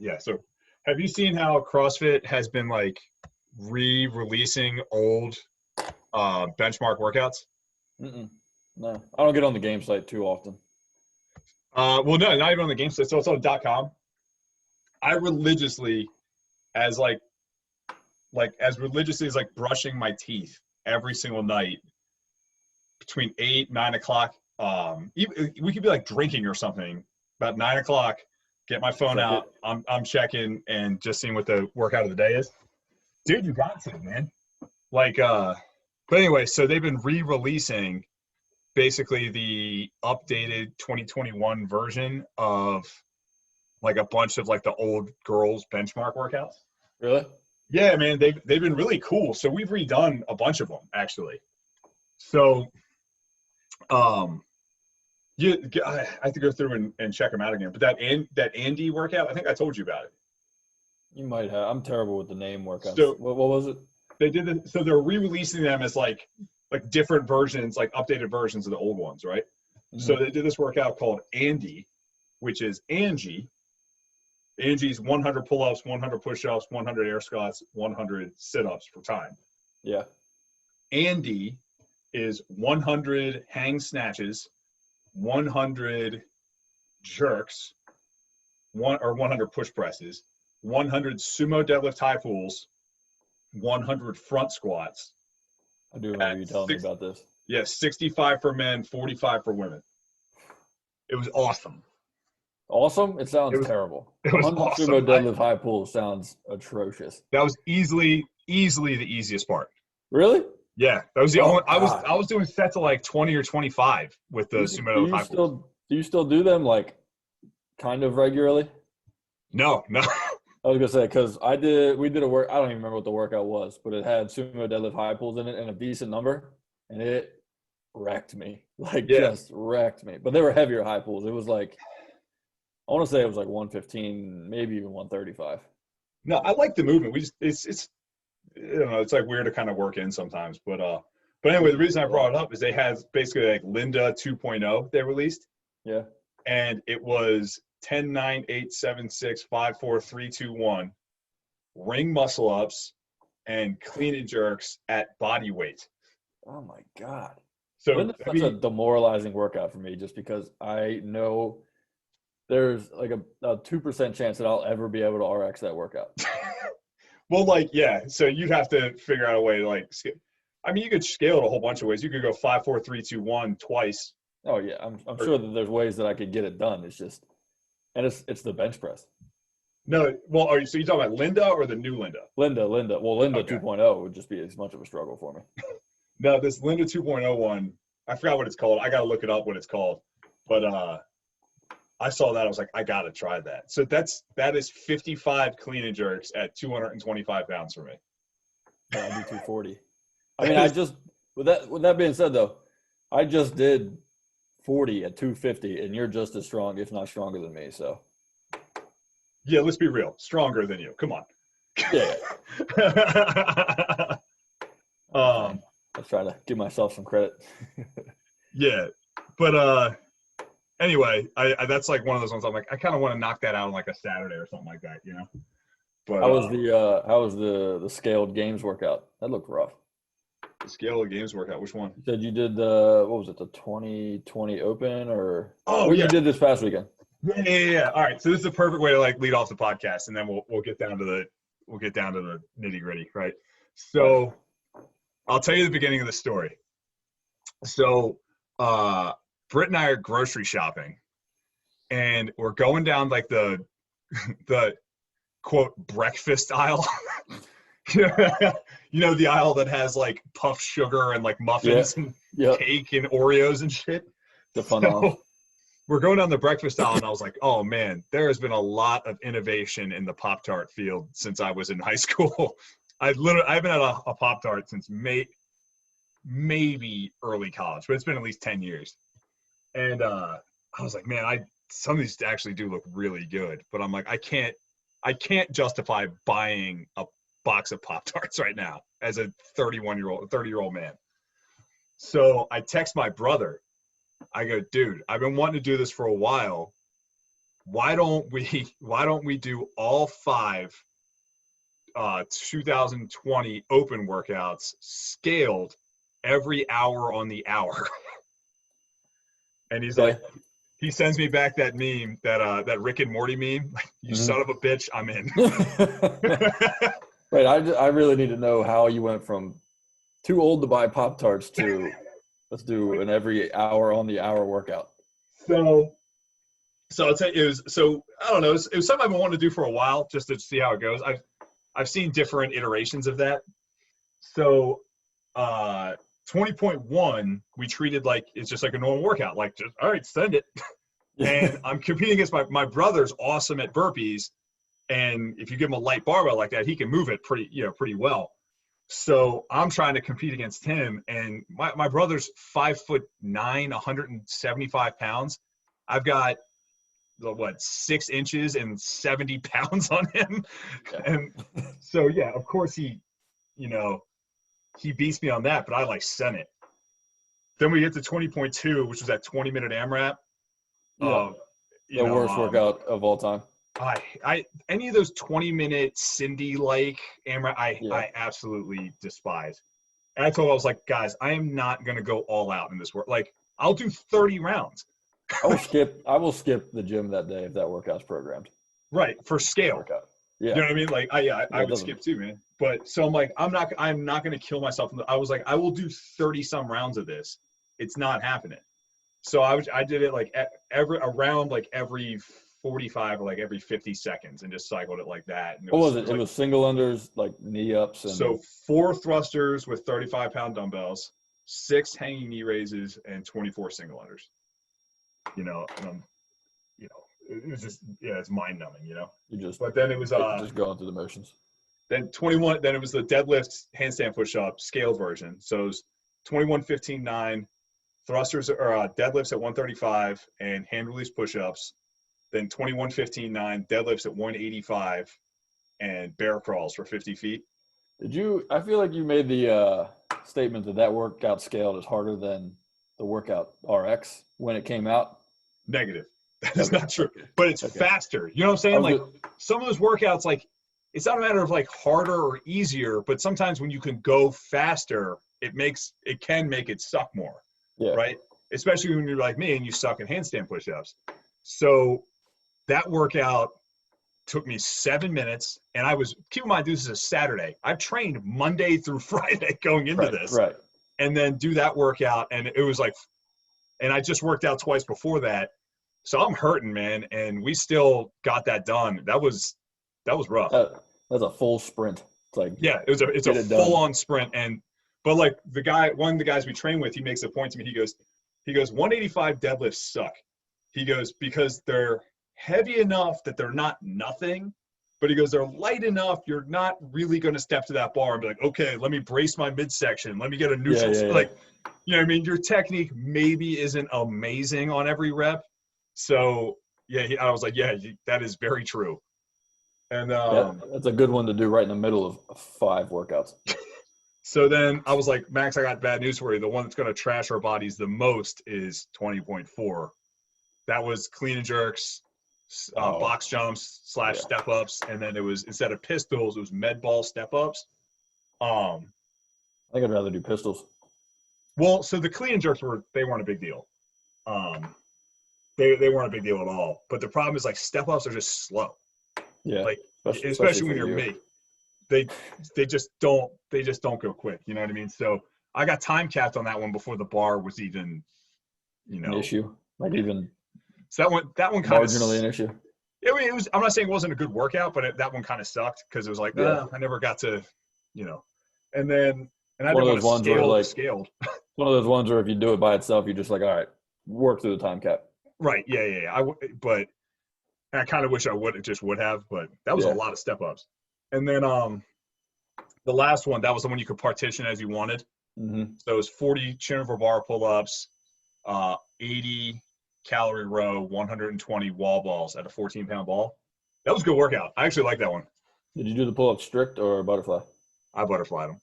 Yeah. So have you seen how CrossFit has been like re-releasing old benchmark workouts? Mm-mm. No, I don't get on the game site too often. Well, no, not even on the game site. So it's on .com. I religiously, as as religiously as like brushing my teeth every single night between 8, 9 o'clock. We could be like drinking or something. About 9 o'clock, get my phone Check out. it. I'm checking and just seeing what the workout of the day is. Dude, you got to, man. But anyway, so they've been re-releasing basically the updated 2021 version of like a bunch of like the old girls benchmark workouts. Really? Yeah, man, they've been really cool. So we've redone a bunch of them actually. So I have to go through and check them out again. But that Andi workout, I think I told you about it. You might have. I'm terrible with the name workouts. So What was it? they did it. So they're re-releasing them as like different versions, like updated versions of the old ones, right? Mm-hmm. So they did this workout called Andi, which is Angie. Angie's 100 pull-ups, 100 push-ups, 100 air squats, 100 sit-ups for time. Yeah. Andi is 100 hang snatches, 100 jerks, 100 push presses, 100 sumo deadlift high pulls, 100 front squats. I do remember you telling me about this. Yeah, 65 for men, 45 for women. It was awesome. Awesome? It sounds terrible. It was awesome. Sumo deadlift high pull sounds atrocious. That was easily the easiest part. Really? Yeah, that was the only. I was doing sets of like 20 or 25 with the sumo deadlift high pulls. Do you still do them like kind of regularly? No. I was gonna say because we did a work. I don't even remember what the workout was, but it had sumo deadlift high pulls in it and a decent number, and it wrecked me. Just wrecked me. But they were heavier high pulls. It was like, I want to say it was like 115, maybe even 135. No, I like the movement. It's you know, it's like weird to kind of work in sometimes, but anyway, the reason I brought it up is they had basically like Linda 2.0 they released. Yeah. And it was 10, 9, 8, 7, 6, 5, 4, 3, 2, 1 ring muscle ups and clean and jerks at body weight. Oh my God. So that's a demoralizing workout for me just because I know there's like a 2% chance that I'll ever be able to RX that workout. Well, so you'd have to figure out a way to you could scale it a whole bunch of ways. You could go 5, 4, 3, 2, 1 twice. Oh yeah, I'm sure that there's ways that I could get it done. It's just, and it's the bench press. No, well, so you talking about Linda or the new Linda? Linda. Well, Linda 2.0 would just be as much of a struggle for me. No, this Linda 2.0 one, I forgot what it's called. I got to look it up what it's called. But I saw that. I was like, I got to try that. So that is 55 clean and jerks at 225 pounds for me. Yeah, I do 240. I mean, with that being said, though, I just did 40 at 250, and you're just as strong, if not stronger than me. So. Yeah, let's be real. Stronger than you. Come on. Yeah. Let's try to give myself some credit. Yeah, but anyway, I that's like one of those ones. I'm like, I kind of want to knock that out on like a Saturday or something like that, you know. But how was the scaled games workout? That looked rough. The scaled games workout. Which one? You said you did the 2020 Open or? Oh yeah. You did this past weekend. Yeah. All right. So this is a perfect way to lead off the podcast, and then we'll get down to the nitty gritty, right? So I'll tell you the beginning of the story. So Britt and I are grocery shopping, and we're going down like the quote breakfast aisle. You know, the aisle that has like puffed sugar and like muffins and cake and Oreos and shit. The fun aisle. We're going down the breakfast aisle, and I was like, oh man, there has been a lot of innovation in the Pop-Tart field since I was in high school. I haven't had a Pop-Tart since maybe early college, but it's been at least 10 years. And I was like, man, some of these actually do look really good, but I'm like, I can't justify buying a box of Pop-Tarts right now as a 30-year-old man. So I text my brother. I go, dude, I've been wanting to do this for a while. why don't we do all 5 2020 open workouts scaled every hour on the hour? And he's like, he sends me back that meme, that Rick and Morty meme. You son of a bitch, I'm in. Right. I really need to know how you went from too old to buy Pop-Tarts to let's do an every hour on the hour workout. So I'll tell you, I don't know. It was something I've been wanting to do for a while, just to see how it goes. I've seen different iterations of that. So 20.1, we treated like it's just like a normal workout. Like, just, all right, send it. And I'm competing against my brother's awesome at burpees. And if you give him a light barbell like that, he can move it pretty well. So I'm trying to compete against him, and my brother's 5'9", 175 pounds. I've got 6 inches and 70 pounds on him. Yeah. And so, yeah, of course he beats me on that, but I like sent it. Then we get to 20.2, which was that 20-minute AMRAP. Yeah. The worst workout of all time. Any of those 20-minute Cindy like AMRAP, I absolutely despise. And I told him, I was like, guys, I am not going to go all out in this work. Like, I'll do 30 rounds. I will skip the gym that day if that workout's programmed. Right, for scale. Workout. Yeah. You know what I mean? Like, I would skip too, man. But so I'm like, I'm not going to kill myself. I was like, I will do 30 some rounds of this. It's not happening. So I did it like every 45 or like every 50 seconds and just cycled it like that. And what was it? It was single unders, like knee ups. So 4 thrusters with 35-pound dumbbells, 6 hanging knee raises, and 24 single unders. It was just, it's mind numbing, But then it was just going through the motions. Then 21. Then it was the deadlift handstand push up scaled version. So it was 21, 15, 9 thrusters or deadlifts at 135 and hand release push ups. Then 21, 15, 9 deadlifts at 185 and bear crawls for 50 feet. I feel like you made the statement that workout scaled is harder than the workout RX when it came out. Negative. That is not true. But it's faster. You know what I'm saying? Like some of those workouts, like it's not a matter of like harder or easier, but sometimes when you can go faster, it can make it suck more. Yeah. Right? Especially when you're like me and you suck at handstand push-ups. So that workout took me 7 minutes, and keep in mind, this is a Saturday. I've trained Monday through Friday going into this. Right. And then do that workout, and it was like, and I just worked out twice before that. So I'm hurting, man, and we still got that done. That was rough. That's a full sprint. It's like, yeah, it's a full-on sprint. But like one of the guys we train with, he makes a point to me. He goes, 185 deadlifts suck. He goes, because they're heavy enough that they're not nothing, but he goes, they're light enough you're not really going to step to that bar and be like, okay, let me brace my midsection, let me get a neutral. Like, you know what I mean? Your technique maybe isn't amazing on every rep. So yeah, I was like, yeah, that is very true. And that's a good one to do right in the middle of 5 workouts. So then I was like, Max, I got bad news for you. The one that's going to trash our bodies the most is 20.4. That was clean and jerks, box jumps / step ups, and then it was, instead of pistols, it was med ball step ups. I think I'd rather do pistols. Well, so the clean and jerks weren't a big deal. They weren't a big deal at all. But the problem is like step ups are just slow. Yeah. Like especially when you're me. They just don't go quick. You know what I mean? So I got time capped on that one before the bar was even, an issue. Like even. So that one kind of marginally an issue. I mean, it was. I'm not saying it wasn't a good workout, but that one kind of sucked because it was like, I never got to, And then I didn't want to scale like scaled. One of those ones where if you do it by itself, you're just like, all right, work through the time cap. Right. Yeah. But I kind of wish I would have, but that was a lot of step ups. And then the last one, that was the one you could partition as you wanted. Mm-hmm. So it was 40 chin over bar pull-ups, 80 calorie row, 120 wall balls at a 14-pound ball. That was a good workout. I actually like that one. Did you do the pull-up strict or butterfly? I butterflied them.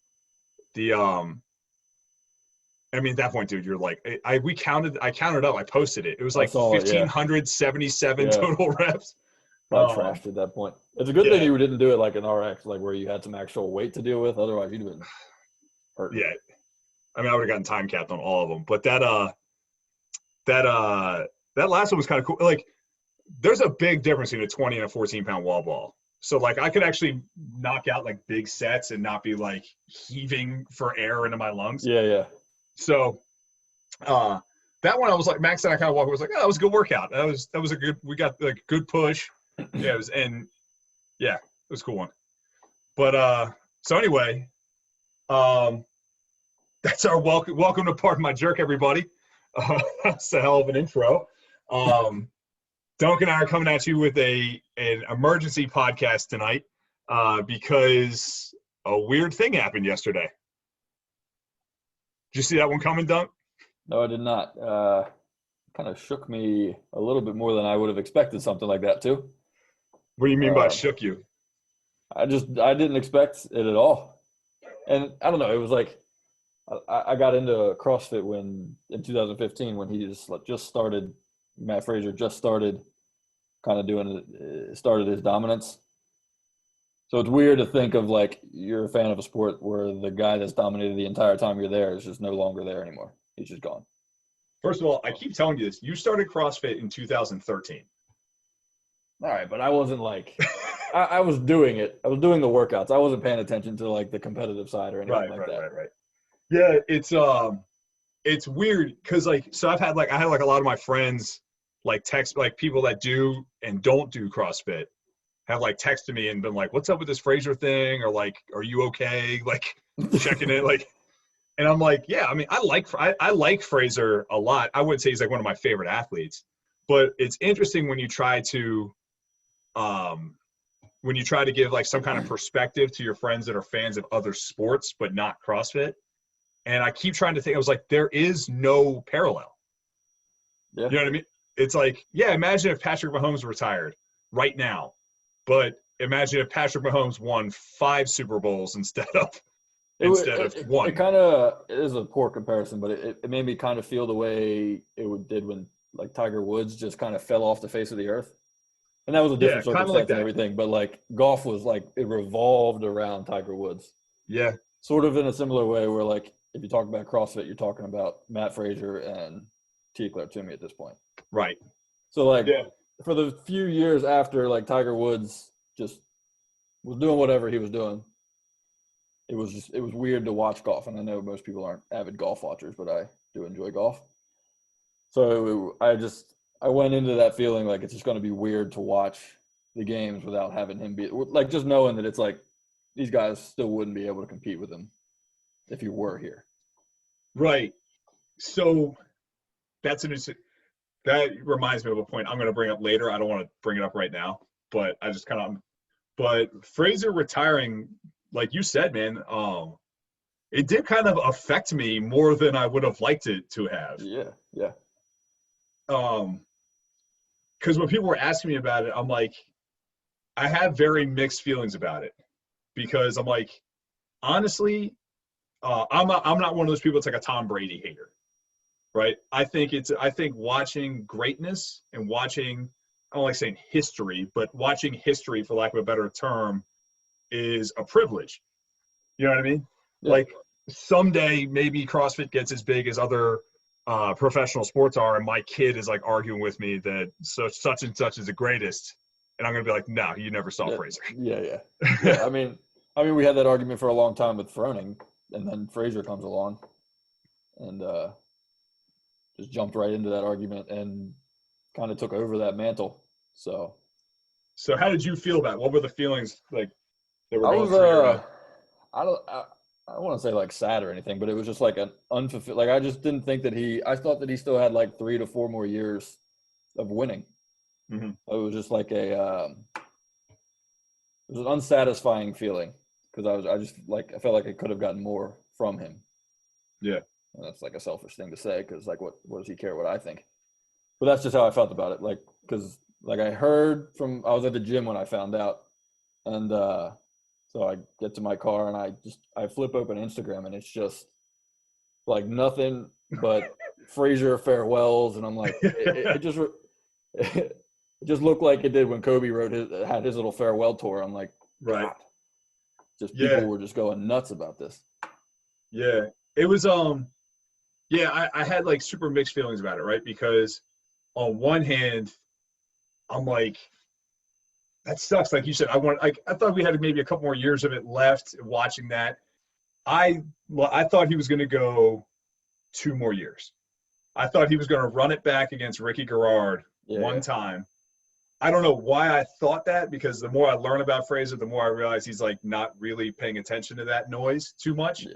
I mean, at that point, dude, you're like, I counted up, I posted it. It was I like saw it, yeah. 1,577 Yeah. total reps. Probably trashed at that point. It's a good thing Yeah. you didn't do it like an RX, like where you had some actual weight to deal with. Otherwise, you'd have been hurt. Yeah. I mean, I would have gotten time capped on all of them. But that last one was kind of cool. Like, there's a big difference between a 20 and a 14-pound wall ball. So, like, I could actually knock out, like, big sets and not be, like, heaving for air into my lungs. Yeah, yeah. So, that one I was like, Max and I kind of walked. I was like, oh, that was a good workout. That was a good. We got like good push. Yeah, it was a cool one. But so anyway, that's our welcome to Pardon My Jerk, everybody. That's a hell of an intro. Duncan and I are coming at you with an emergency podcast tonight because a weird thing happened yesterday. Did you see that one coming, Dunk? No, I did not. Kind of shook me a little bit more than I would have expected something like that too. What do you mean by shook you? I didn't expect it at all. And I don't know, it was like I got into CrossFit in 2015 when he just started, Matt Fraser just started kind of started his dominance. So it's weird to think of like you're a fan of a sport where the guy that's dominated the entire time you're there is just no longer there anymore. He's just gone. First of all, I keep telling you this. You started CrossFit in 2013. All right, but I wasn't like I was doing it. I was doing the workouts. I wasn't paying attention to like the competitive side or anything like that. Right. Yeah, it's weird because like so I had like a lot of my friends like text like people that do and don't do CrossFit have like texted me and been like, "What's up with this Fraser thing?" or like, "Are you okay?" Like checking it like. And I'm like, yeah, I mean, I like Fraser a lot. I wouldn't say he's like one of my favorite athletes, but it's interesting when you try to give like some kind of perspective to your friends that are fans of other sports but not CrossFit. And I keep trying to think. I was like, there is no parallel. Yeah. You know what I mean? It's like, yeah, imagine if Patrick Mahomes retired right now, but imagine if Patrick Mahomes won 5 Super Bowls instead of one. It kind of is a poor comparison, but it made me kind of feel the way did when like Tiger Woods just kind of fell off the face of the earth. And that was a different circumstance like and everything, but like golf was like it revolved around Tiger Woods. Yeah. Sort of in a similar way where like if you talk about CrossFit, you're talking about Matt Fraser and T-Claire Toomey at this point. Right. So like for the few years after like Tiger Woods just was doing whatever he was doing, it was weird to watch golf. And I know most people aren't avid golf watchers, but I do enjoy golf. So I went into that feeling like it's just going to be weird to watch the games without having him be like, just knowing that it's like these guys still wouldn't be able to compete with him if he were here. Right. So that reminds me of a point I'm going to bring up later. I don't want to bring it up right now, but but Fraser retiring, like you said, man, it did kind of affect me more than I would have liked it to have. Yeah. Because when people were asking me about it, I'm like, I have very mixed feelings about it because I'm like, honestly, I'm not one of those people that's like a Tom Brady hater, right? I think watching greatness and watching, I don't like saying history, but watching history, for lack of a better term, is a privilege. You know what I mean? Yeah. Like someday maybe CrossFit gets as big as other professional sports are, and my kid is like arguing with me that such and such is the greatest, and I'm gonna be like, no, you never saw Fraser. Yeah. I mean, we had that argument for a long time with Froning, and then Fraser comes along, and just jumped right into that argument and kind of took over that mantle. So how did you feel about it? What were the feelings like that were going through your head? I don't want to say like sad or anything, but it was just like an unfulfilled. Like I just didn't think that I thought that he still had like 3 to 4 more years of winning. Mm-hmm. It was just like it was an unsatisfying feeling because I felt like I could have gotten more from him. Yeah, and that's like a selfish thing to say because like what does he care what I think? But that's just how I felt about it. Like because like I was at the gym when I found out, and so I get to my car and I flip open Instagram and it's just like nothing but Fraser farewells, and I'm like, it just looked like it did when Kobe had his little farewell tour. I'm like, Right. God, just people were just going nuts about this. Yeah, it was yeah, I had like super mixed feelings about it, right? Because on one hand, I'm like, that sucks. Like you said, I thought we had maybe a couple more years of it left watching that. I thought he was going to go 2 more years. I thought he was going to run it back against Ricky Garrard one time. I don't know why I thought that, because the more I learn about Fraser, the more I realize he's like not really paying attention to that noise too much. Yeah.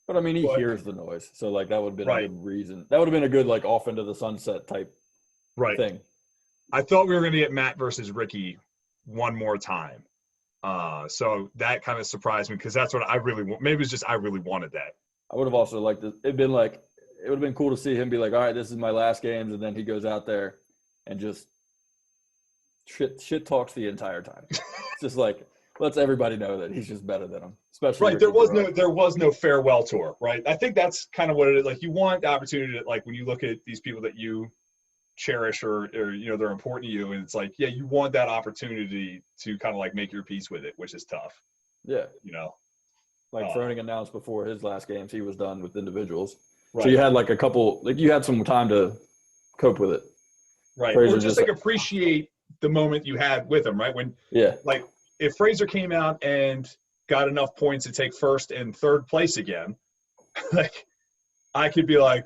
But I mean, he hears the noise, so like that would have been a good reason. That would have been a good like off into the sunset type thing. I thought we were going to get Matt versus Ricky one more time. So that kind of surprised me, because that's what I really want. Maybe it's just I really wanted that. I would have also liked it. It would have been cool to see him be like, all right, this is my last games, and then he goes out there and just shit talks the entire time. It's just like lets everybody know that he's just better than him. Especially right. There was no farewell tour, right? I think that's kind of what it is. Like, you want the opportunity to, like, when you look at these people that you cherish or they're important to you, and it's like, yeah, you want that opportunity to kind of like make your peace with it, which is tough. Yeah. Like Froning announced before his last games, he was done with individuals. Right. So you had like a couple, like you had some time to cope with it. Right. Fraser or just like appreciate the moment you had with him, right? When, like, if Fraser came out and got enough points to take first and third place again, like, I could be like,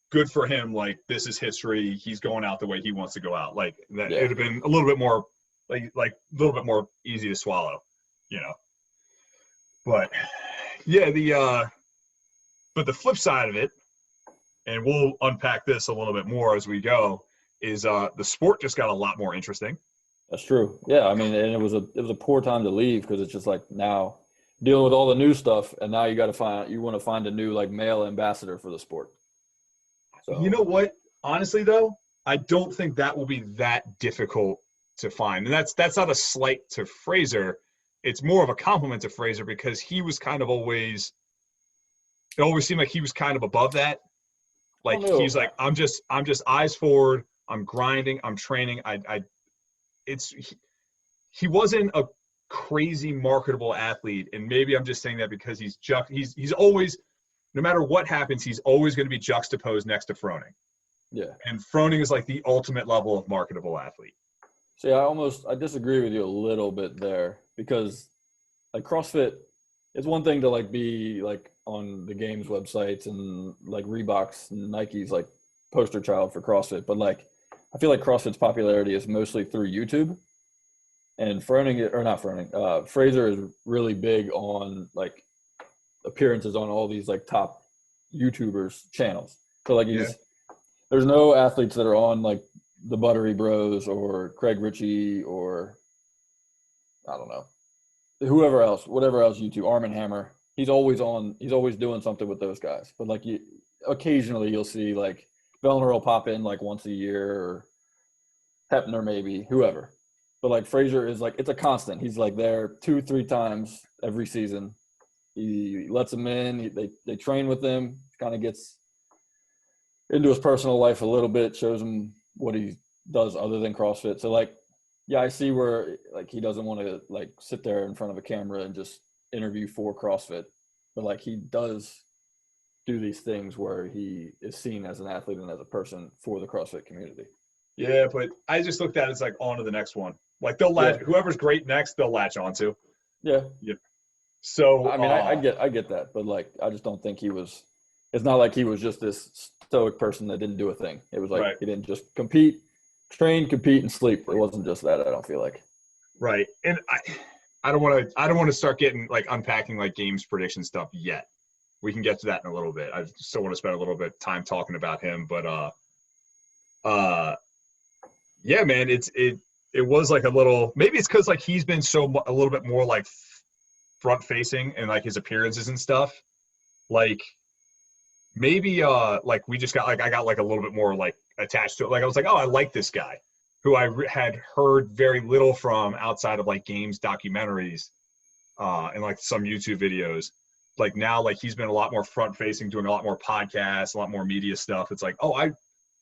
good for him. Like, this is history. He's going out the way he wants to go out. Like, that it would have been a little bit more, like a little bit more easy to swallow, But yeah, but the flip side of it, and we'll unpack this a little bit more as we go, is the sport just got a lot more interesting. That's true. Yeah, I mean, and it was a poor time to leave, because it's just like now dealing with all the new stuff, and now you want to find a new like male ambassador for the sport. So, you know what? Honestly, though, I don't think that will be that difficult to find, and that's not a slight to Fraser. It's more of a compliment to Fraser, because he was kind of always. It always seemed like he was kind of above that. Like, he's like, I'm just eyes forward. I'm grinding. I'm training. He wasn't a crazy marketable athlete, and maybe I'm just saying that because he's always, no matter what happens, he's always going to be juxtaposed next to Froning. Yeah. And Froning is like the ultimate level of marketable athlete. See, I disagree with you a little bit there, because like CrossFit, it's one thing to like be like on the games websites and like Reebok's and Nike's like poster child for CrossFit, but like I feel like CrossFit's popularity is mostly through YouTube, and Fraser is really big on like appearances on all these like top YouTubers channels. So like there's no athletes that are on like the Buttery Bros or Craig Ritchie or I don't know, whatever else YouTube, Arm & Hammer. He's always doing something with those guys. But like occasionally you'll see like Vellner will pop in like once a year, or Hepner maybe, whoever. But like Fraser is like, it's a constant. He's like there 2-3 times every season. He lets them in. They train with him. Kind of gets into his personal life a little bit. Shows him what he does other than CrossFit. So like, yeah, I see where like he doesn't want to like sit there in front of a camera and just interview for CrossFit, but like he does do these things where he is seen as an athlete and as a person for the CrossFit community. Yeah, but I just looked at it as like on to the next one. Like they'll latch whoever's great next, they'll latch onto. Yeah. So I mean, I get that, but like I just don't think he was. It's not like he was just this stoic person that didn't do a thing. It was like he didn't just train, compete, and sleep. It wasn't just that. I don't feel like. Right, and I don't want to start getting like unpacking like games prediction stuff yet. We can get to that in a little bit. I still want to spend a little bit of time talking about him, but yeah, man, it was like a little. Maybe it's because like he's been a little bit more like front facing and like his appearances and stuff. Like maybe like we just got like I got like a little bit more like attached to it. Like I was like, oh, I like this guy, who I had heard very little from outside of like games documentaries and like some YouTube videos. like now, like he's been a lot more front facing, doing a lot more podcasts, a lot more media stuff. It's like, oh, I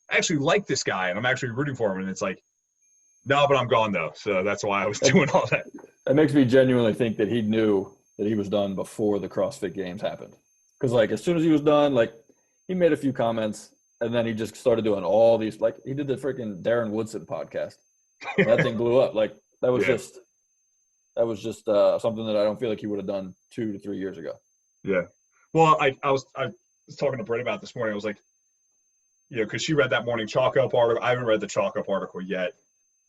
actually like this guy and I'm actually rooting for him. And it's like, no, but I'm gone though. So that's why I was doing all that. It makes me genuinely think that he knew that he was done before the CrossFit Games happened. Because like as soon as he was done, like he made a few comments and then he just started doing all these, like he did the freaking Darren Woodson podcast. And that thing blew up. Like that was just something that I don't feel like he would have done 2 to 3 years ago. Yeah. Well, I was talking to Britt about this morning. I was like, because she read that morning Chalk Up article. I haven't read the Chalk Up article yet.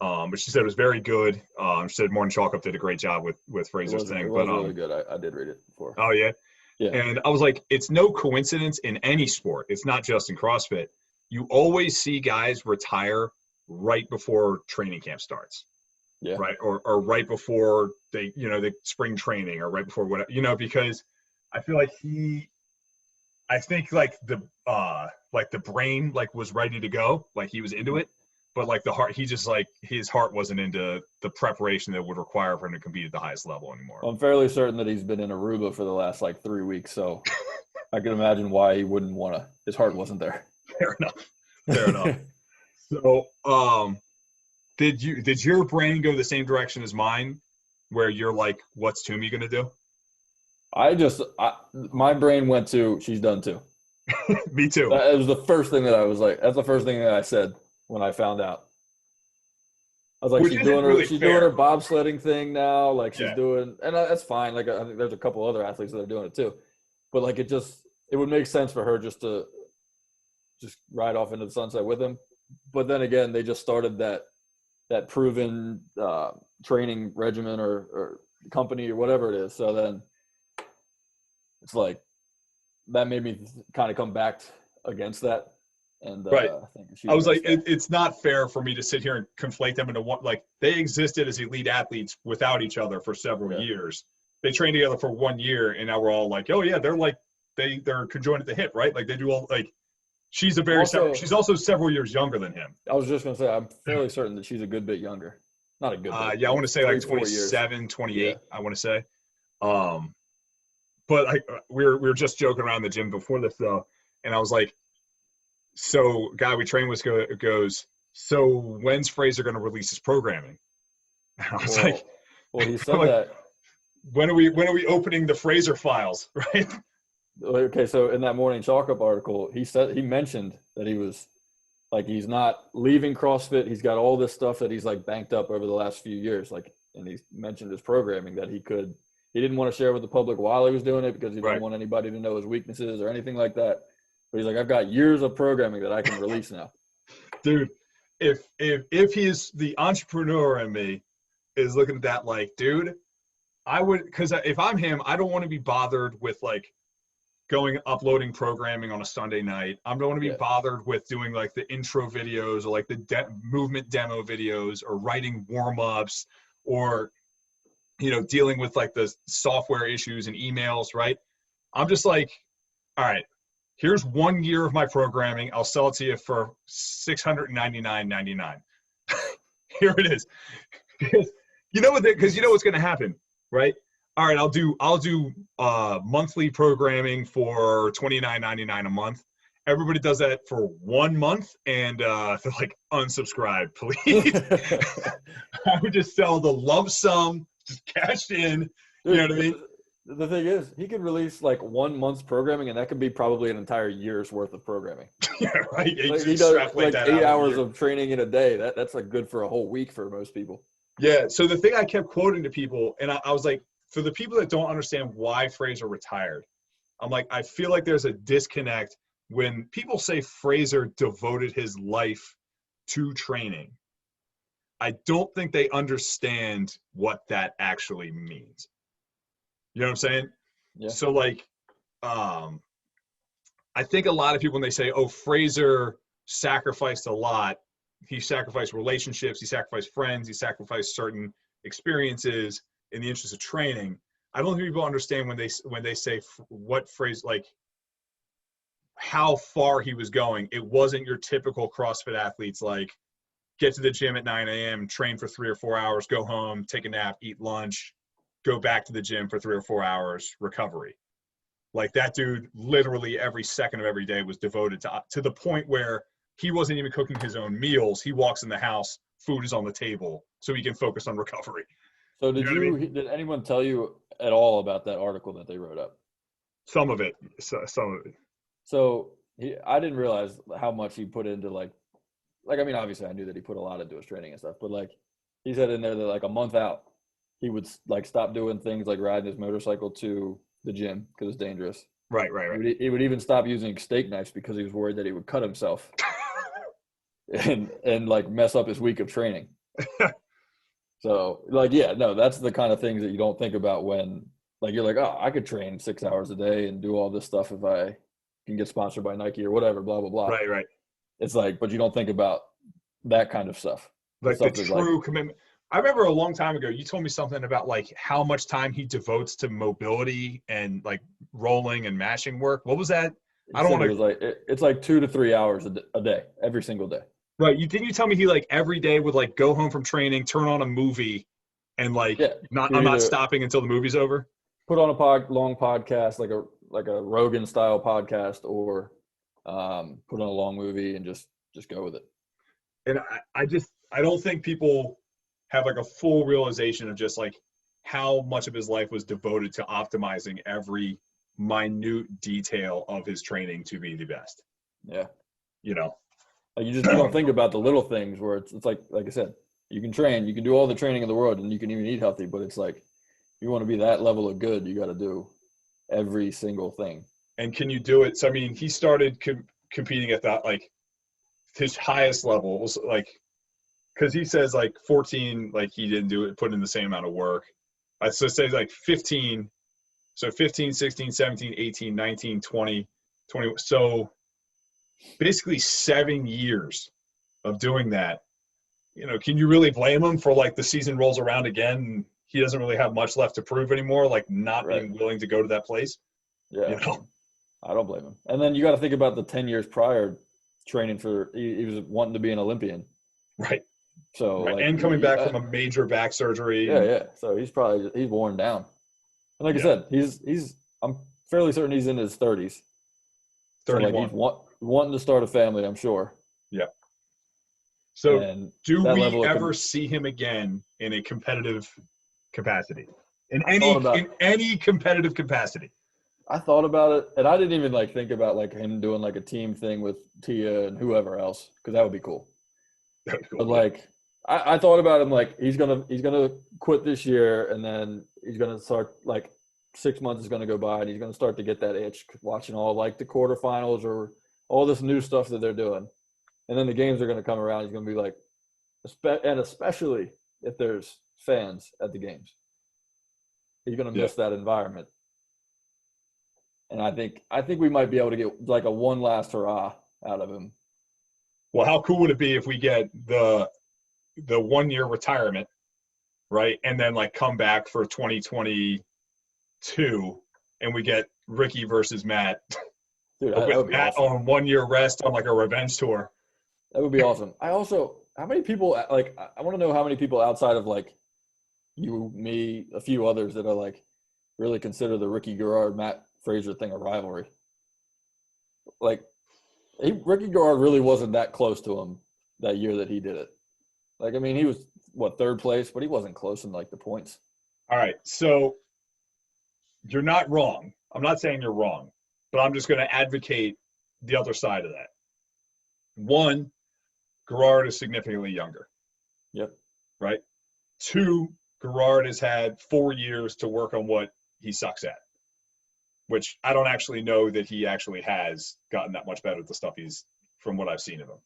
But she said it was very good. She said Morning Chalk Up did a great job with Fraser's thing. It was really good. I did read it before. Oh yeah. Yeah. And I was like, it's no coincidence in any sport. It's not just in CrossFit. You always see guys retire right before training camp starts. Yeah. Right. Or right before they, the spring training or right before whatever, because I feel like I think like the brain like was ready to go, like he was into it. But like the heart, his heart wasn't into the preparation that would require for him to compete at the highest level anymore. I'm fairly certain that he's been in Aruba for the last like 3 weeks, so I can imagine why he wouldn't want to. His heart wasn't there. Fair enough. So, did your brain go the same direction as mine, where you're like, what's Toomey gonna do? My brain went to, she's done too. Me too. That was the first thing that I was like. That's the first thing that I said when I found out. I was like, she's doing her bobsledding thing now. Like she's doing, and that's fine. Like I think there's a couple other athletes that are doing it too, but like it would make sense for her just to ride off into the sunset with him. But then again, they just started that proven training regimen or company or whatever it is. So then it's like that made me kind of come back against that. And right. I was like, it's not fair for me to sit here and conflate them into one. Like they existed as elite athletes without each other for several years. They trained together for 1 year, and now we're all like, oh yeah, they're like they're conjoined at the hip, right? Like they do all like. She's she's also several years younger than him. I was just gonna say, I'm fairly certain that she's a good bit younger. Not a good bit. Yeah, I want to say like 27, 28. Yeah. I want to say. But we were just joking around the gym before this though, and I was like. So, guy we train with goes, so when's Fraser going to release his programming? And I was well, he said that. When are we opening the Fraser files, right? Okay, so in that Morning Chalk Up article, he mentioned that he was like he's not leaving CrossFit. He's got all this stuff that he's like banked up over the last few years, like, and he mentioned his programming that he didn't want to share with the public while he was doing it because he didn't want anybody to know his weaknesses or anything like that. But he's like, I've got years of programming that I can release now. Dude, if he's the entrepreneur in me is looking at that like, dude, I would, because if I'm him, I don't want to be bothered with like uploading programming on a Sunday night. I don't want to be bothered with doing like the intro videos or like the movement demo videos or writing warm-ups or, dealing with like the software issues and emails, right? I'm just like, all right. Here's 1 year of my programming. I'll sell it to you for $699.99. Here it is. Because you know what's going to happen, right? All right, I'll do monthly programming for $29.99 a month. Everybody does that for 1 month, and they're like, unsubscribe, please. I would just sell the lump sum, just cash in. You know what I mean? The thing is, he could release like 1 month's programming, and that could be probably an entire year's worth of programming. Yeah, right. Like, he does like 8 hours of training in a day. That's like good for a whole week for most people. Yeah. So the thing I kept quoting to people, and I was like, for the people that don't understand why Fraser retired, I'm like, I feel like there's a disconnect when people say Fraser devoted his life to training. I don't think they understand what that actually means. You know what I'm saying? Yeah. So like, I think a lot of people when they say, oh, Fraser sacrificed a lot, he sacrificed relationships, he sacrificed friends, he sacrificed certain experiences in the interest of training. I don't think people understand when they say what phrase, like how far he was going. It wasn't your typical CrossFit athletes like get to the gym at 9 a.m., train for 3 or 4 hours, go home, take a nap, eat lunch, go back to the gym for 3 or 4 hours, recovery. Like that dude literally every second of every day was devoted to the point where he wasn't even cooking his own meals. He walks in the house, food is on the table so he can focus on recovery. So You know what I mean? did anyone tell you at all about that article that they wrote up? Some of it. Some of it. So I didn't realize how much he put into like I mean, obviously I knew that he put a lot into his training and stuff, but like he said in there that like a month out, he would like stop doing things like riding his motorcycle to the gym because it's dangerous. Right. He would even stop using steak knives because he was worried that he would cut himself and like mess up his week of training. So like, yeah, no, that's the kind of things that you don't think about when like you're like, oh, I could train 6 hours a day and do all this stuff if I can get sponsored by Nike or whatever, blah, blah, blah. Right. It's like, but you don't think about that kind of stuff. Like the true commitment. I remember a long time ago, you told me something about like how much time he devotes to mobility and like rolling and mashing work. What was that? I don't want to. It's like 2 to 3 hours a day, every single day. Right. Didn't you tell me he like every day would like go home from training, turn on a movie, and like I'm not stopping until the movie's over. Put on a long podcast, like a Rogan style podcast, or put on a long movie and just go with it. And I don't think people have like a full realization of just like how much of his life was devoted to optimizing every minute detail of his training to be the best. Yeah. You know, like you don't think about the little things where it's like I said, you can train, you can do all the training in the world and you can even eat healthy, but it's like, if you want to be that level of good, you got to do every single thing. And can you do it? So, I mean, he started competing at that, like his highest level was like, because he says like 14, like he didn't do it, put in the same amount of work. So it says like 15, so 15, 16, 17, 18, 19, 20. So basically 7 years of doing that. You know, can you really blame him for like the season rolls around again and he doesn't really have much left to prove anymore, like not being willing to go to that place? Yeah. You know? I don't blame him. And then you got to think about the 10 years prior training for, he was wanting to be an Olympian. Right. So, right. Like, and coming back from a major back surgery. Yeah. So he's worn down. And like I said, I'm fairly certain he's in his 30s. 31. So like he's wanting to start a family, I'm sure. Yeah. So and do we ever see him again in a competitive capacity? In any competitive capacity? I thought about it, and I didn't even like think about like him doing like a team thing with Tia and whoever else, because that would be cool. But like, I thought about him like he's gonna quit this year, and then he's gonna start like 6 months is gonna go by, and he's gonna start to get that itch watching all like the quarterfinals or all this new stuff that they're doing, and then the games are gonna come around. He's gonna be like, and especially if there's fans at the games, he's gonna miss that environment. And I think we might be able to get like a one last hurrah out of him. Well, how cool would it be if we get the 1 year retirement, right? And then like come back for 2022 and we get Ricky versus Matt. Dude, with Matt awesome. On 1 year rest on like a revenge tour. That would be awesome. How many people, like, I want to know how many people outside of like you, me, a few others that are like really consider the Ricky Garrard, Matt Fraser thing a rivalry. Like, Ricky Garrard really wasn't that close to him that year that he did it. Like, I mean, he was, third place, but he wasn't close in, like, the points. All right, so you're not wrong. I'm not saying you're wrong, but I'm just going to advocate the other side of that. One, Garrard is significantly younger. Yep. Right? Two, Garrard has had 4 years to work on what he sucks at, which I don't actually know that he actually has gotten that much better at the stuff he's, from what I've seen of him.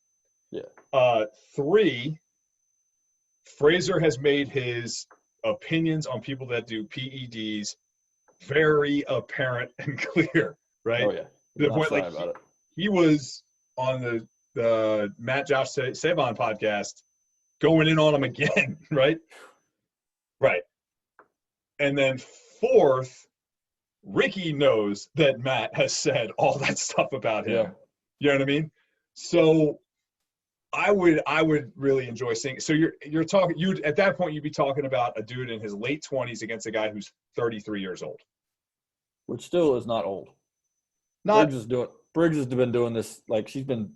Yeah. Three, Fraser has made his opinions on people that do PEDs very apparent and clear, right? Oh, yeah. The point, like, he was on the Matt Josh Sabon podcast going in on him again, right? Right. And then fourth, Ricky knows that Matt has said all that stuff about him. Yeah. You know what I mean? So I would really enjoy seeing. So you're talking, at that point you'd be talking about a dude in his late 20s against a guy who's 33 years old. which still is not old. Not Briggs has been doing this, like, she's been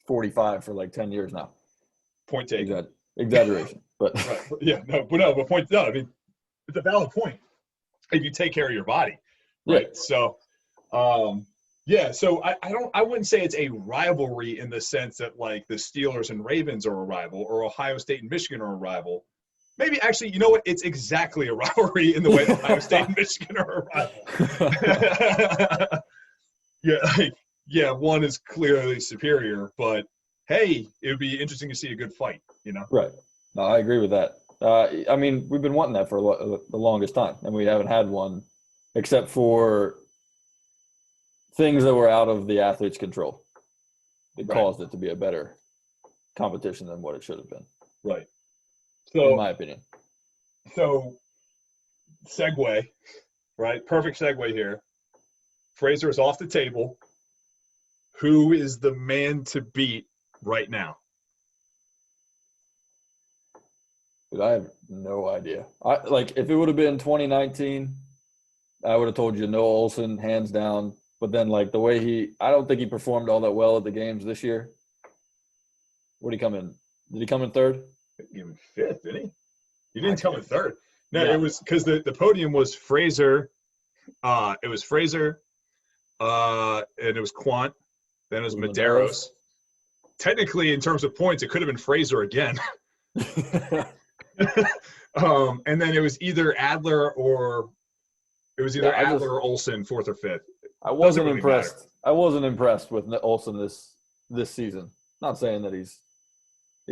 45 for like 10 years now. point taken. Exaggeration, but Right. Yeah, but point. No, I mean, it's a valid point. If you take care of your body, right? Yeah. So, yeah. So I wouldn't say it's a rivalry in the sense that like the Steelers and Ravens are a rival, or Ohio State and Michigan are a rival. Maybe actually, you know what? It's exactly a rivalry in the way Ohio State and Michigan are a rival. Yeah, one is clearly superior, but hey, it would be interesting to see a good fight, you know? Right. No, I agree with that. I mean, we've been wanting that for the longest time, and we haven't had one except for things that were out of the athlete's control that caused it to be a better competition than what it should have been. Right. So, in my opinion. So, segue, right? Perfect segue here. Fraser is off the table. Who is the man to beat right now? Dude, I have no idea. If it would have been 2019, I would have told you Noah Olsen, hands down. But then, like, the way I don't think he performed all that well at the games this year. What did he come in? Did he come in third? He came in fifth, didn't he? He didn't come in third. No, It was because the podium was Fraser. It was Fraser, and it was Quant. Then it was Medeiros. Technically, in terms of points, it could have been Fraser again. And then it was either Adler or Olsen, fourth or fifth. I wasn't impressed. Matter. I wasn't impressed with Olsen this season. Not saying that he's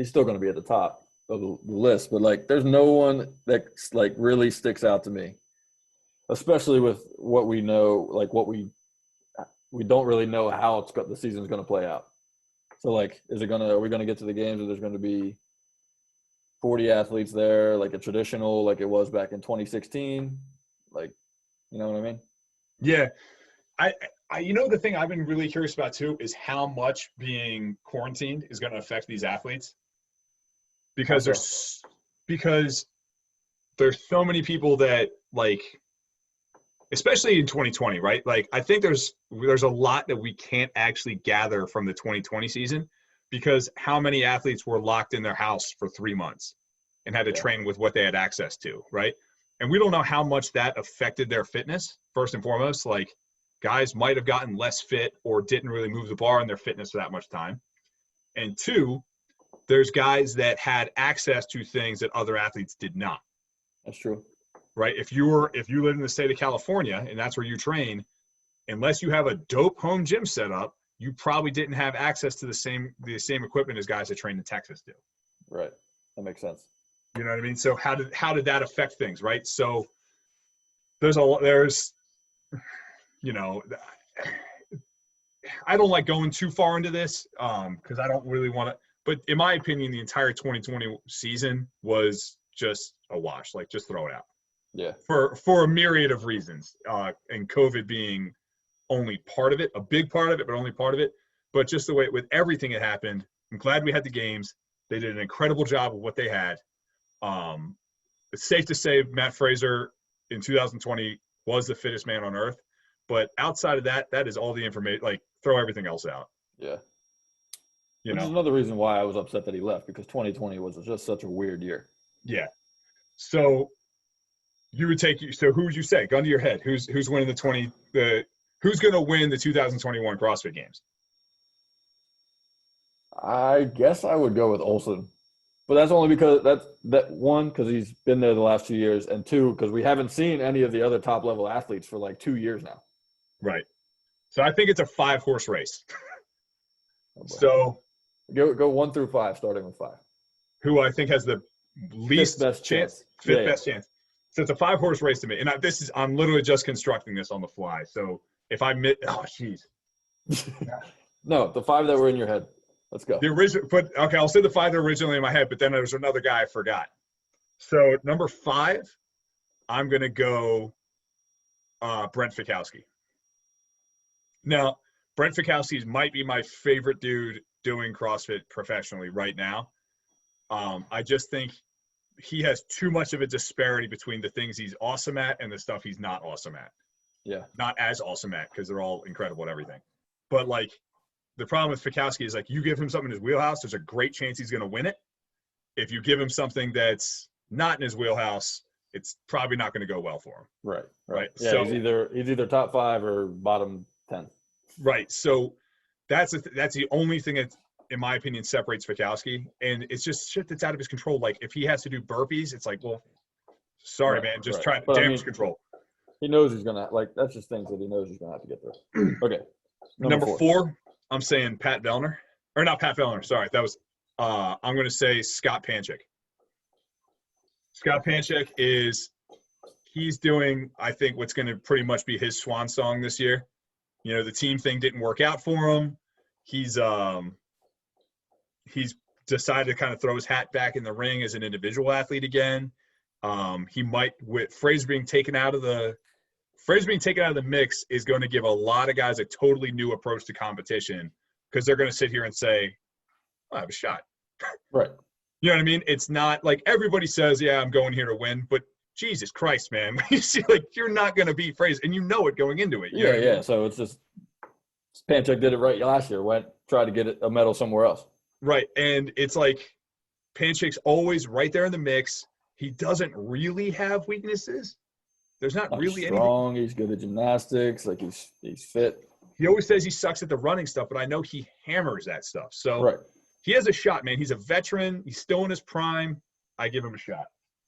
still going to be at the top of the list, but like, there's no one that like really sticks out to me, especially with what we know, like what we don't really know how the season's going to play out. So like, are we going to get to the games where there's going to be 40 athletes there, like a traditional, like it was back in 2016? Like, you know what I mean? Yeah. I the thing I've been really curious about too is how much being quarantined is going to affect these athletes, because there's so many people that, like, especially in 2020, right? Like, I think there's a lot that we can't actually gather from the 2020 season, because how many athletes were locked in their house for 3 months and had to train with what they had access to, right? And we don't know how much that affected their fitness, first and foremost. Like, guys might have gotten less fit or didn't really move the bar in their fitness for that much time. And two, there's guys that had access to things that other athletes did not. That's true. Right? If you live in the state of California and that's where you train, unless you have a dope home gym set up, you probably didn't have access to the same equipment as guys that train in Texas do. Right. That makes sense. You know what I mean? So how did that affect things, right? So I don't like going too far into this because I don't really want to. But in my opinion, the entire 2020 season was just a wash. Like, just throw it out. Yeah. For a myriad of reasons, and COVID being only part of it, a big part of it, but only part of it. But just the way with everything that happened, I'm glad we had the games. They did an incredible job of what they had. It's safe to say Matt Fraser in 2020 was the fittest man on earth. But outside of that, that is all the information. Like, throw everything else out. Yeah. Which is another reason why I was upset that he left, because 2020 was just such a weird year. Yeah. So who would you say? Gun to your head. Who's winning who's going to win the 2021 CrossFit Games? I guess I would go with Olsen. But that's only because because he's been there the last 2 years, and two, because we haven't seen any of the other top level athletes for like 2 years now. Right. So I think it's a 5-horse race. So go 1 through 5, starting with 5. Who I think has the least best chance. Fifth best chance. So it's a 5-horse race to me. And I'm literally just constructing this on the fly. So if I miss, jeez. No, the 5 that were in your head. Let's go. The original, okay, I'll say the 5 that were originally in my head, but then there's another guy I forgot. So number 5, I'm going to go Brent Fikowski. Now, Brent Fikowski might be my favorite dude doing CrossFit professionally right now. I just think he has too much of a disparity between the things he's awesome at and the stuff he's not awesome at. Yeah. not as awesome at, because they're all incredible at everything. But like the problem with Fikowski is like you give him something in his wheelhouse, there's a great chance he's going to win it. If you give him something that's not in his wheelhouse, it's probably not going to go well for him. Right. Yeah, So he's either top 5 or bottom 10. Right. So that's the only thing that, in my opinion, separates Fikowski, and it's just shit that's out of his control. Like if he has to do burpees, it's like, well, sorry, man, just try to damage control. He knows he's gonna that's just things that he knows he's gonna have to get through. Okay. Number 4, I'm saying Pat Vellner, or not Pat Vellner. Sorry, that was. I'm going to say Scott Panchik. Scott Panchik he's doing, I think, what's going to pretty much be his swan song this year. You know, the team thing didn't work out for him. He's decided to kind of throw his hat back in the ring as an individual athlete again. He might, with Fraser being taken out of the mix, is going to give a lot of guys a totally new approach to competition, because they're going to sit here and say, I have a shot. Right. You know what I mean? It's not like everybody says, yeah, I'm going here to win, but Jesus Christ, man, you see, like, you're not going to beat Fraser, and you know it going into it. Yeah, yeah. So it's just Panchik did it right last year. Tried to get a medal somewhere else. Right, and it's like Panchik's always right there in the mix. He doesn't really have weaknesses. There's not really anything. Strong. He's good at gymnastics. Like he's fit. He always says he sucks at the running stuff, but I know he hammers that stuff. So he has a shot, man. He's a veteran. He's still in his prime. I give him a shot.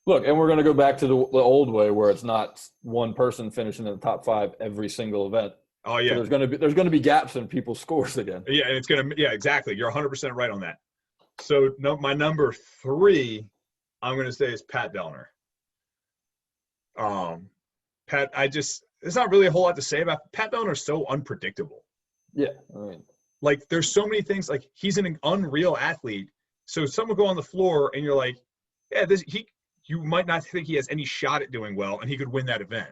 Look, and we're going to go back to the old way where it's not one person finishing in the top 5 every single event. Oh yeah. So there's going to be gaps in people's scores again. Yeah, and exactly. You're 100% right on that. So my number 3, I'm going to say, is Pat Vellner. Pat, there's not really a whole lot to say about Pat Vellner. Is so unpredictable. Yeah, I mean, like there's so many things. Like he's an unreal athlete. So someone go on the floor and you're like, yeah, you might not think he has any shot at doing well, and he could win that event.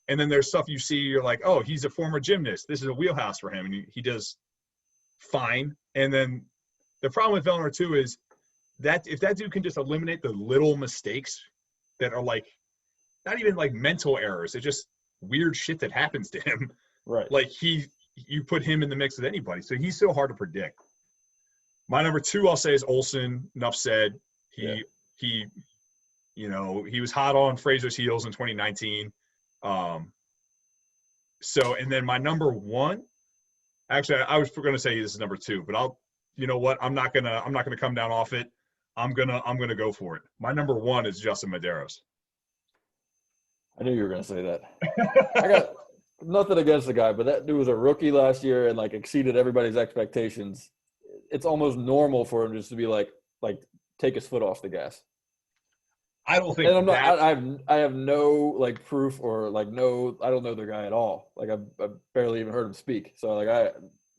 And then there's stuff you see, you're like, oh, he's a former gymnast. This is a wheelhouse for him, and he does fine. And then the problem with Vellner too is that if that dude can just eliminate the little mistakes that are like not even like mental errors, it's just weird shit that happens to him. Right. Like you put him in the mix with anybody. So he's so hard to predict. My number 2, I'll say, is Olsen. Enough said. He was hot on Fraser's heels in 2019. And then my number 1, actually, I was going to say this is number 2, but you know what? I'm not gonna come down off it. I'm gonna go for it. My number 1 is Justin Medeiros. I knew you were going to say that. I got nothing against the guy, but that dude was a rookie last year and like exceeded everybody's expectations. It's almost normal for him just to be like take his foot off the gas. I don't think. And I'm not. I have no like proof or like no. I don't know the guy at all. Like I barely even heard him speak. So like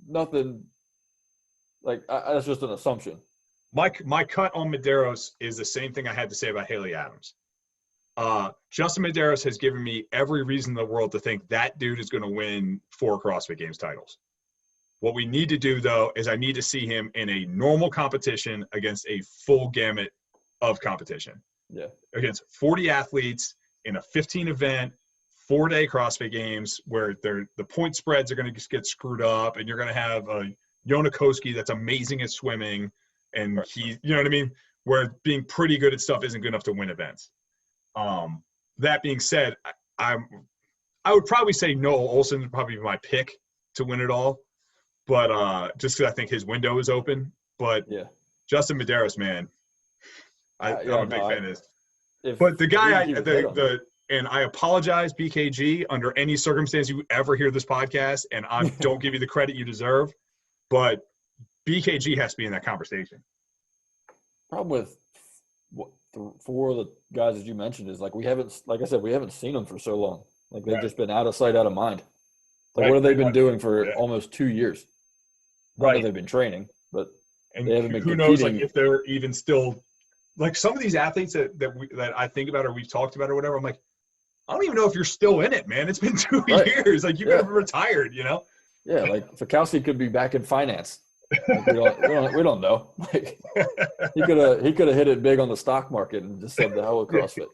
nothing. Like that's just an assumption. My cut on Medeiros is the same thing I had to say about Haley Adams. Justin Medeiros has given me every reason in the world to think that dude is going to win 4 CrossFit Games titles. What we need to do, though, is I need to see him in a normal competition against a full gamut of competition. Yeah. Against 40 athletes in a 15 event, 4-day CrossFit Games where the point spreads are going to get screwed up, and you're going to have a Yonakoski that's amazing at swimming, and you know what I mean? Where being pretty good at stuff isn't good enough to win events. That being said, I would probably say Noah Olsen would probably be my pick to win it all, but just because I think his window is open. But yeah, Justin Medeiros, man, I'm a big fan of this. But the guy, and I apologize, BKG, under any circumstance you ever hear this podcast, and I don't give you the credit you deserve, but BKG has to be in that conversation. Problem with 4 of the guys that you mentioned is like we haven't seen them for so long. Like they've just been out of sight, out of mind. Like what have they been doing for almost 2 years? Right. They've been training, but they haven't been who knows like if they're even still like some of these athletes that I think about or we've talked about or whatever. I'm like, I don't even know if you're still in it, man. It's been 2 years. Like you could have retired, you know? Yeah, like Fikowski could be back in finance. Like we don't know. Like he could have hit it big on the stock market and just said the hell with CrossFit.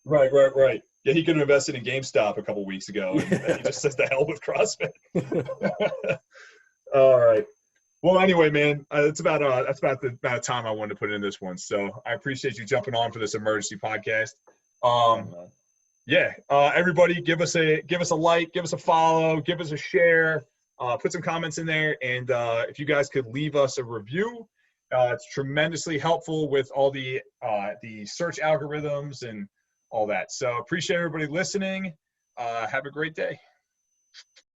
Right. Yeah, he could have invested in GameStop a couple weeks ago, and he just says the hell with CrossFit. All right. Well, anyway, man, that's about the amount of time I wanted to put in this one. So I appreciate you jumping on for this emergency podcast. Yeah, everybody, give us a like, give us a follow, give us a share, put some comments in there, and if you guys could leave us a review, it's tremendously helpful with all the search algorithms and all that. So appreciate everybody listening. Have a great day.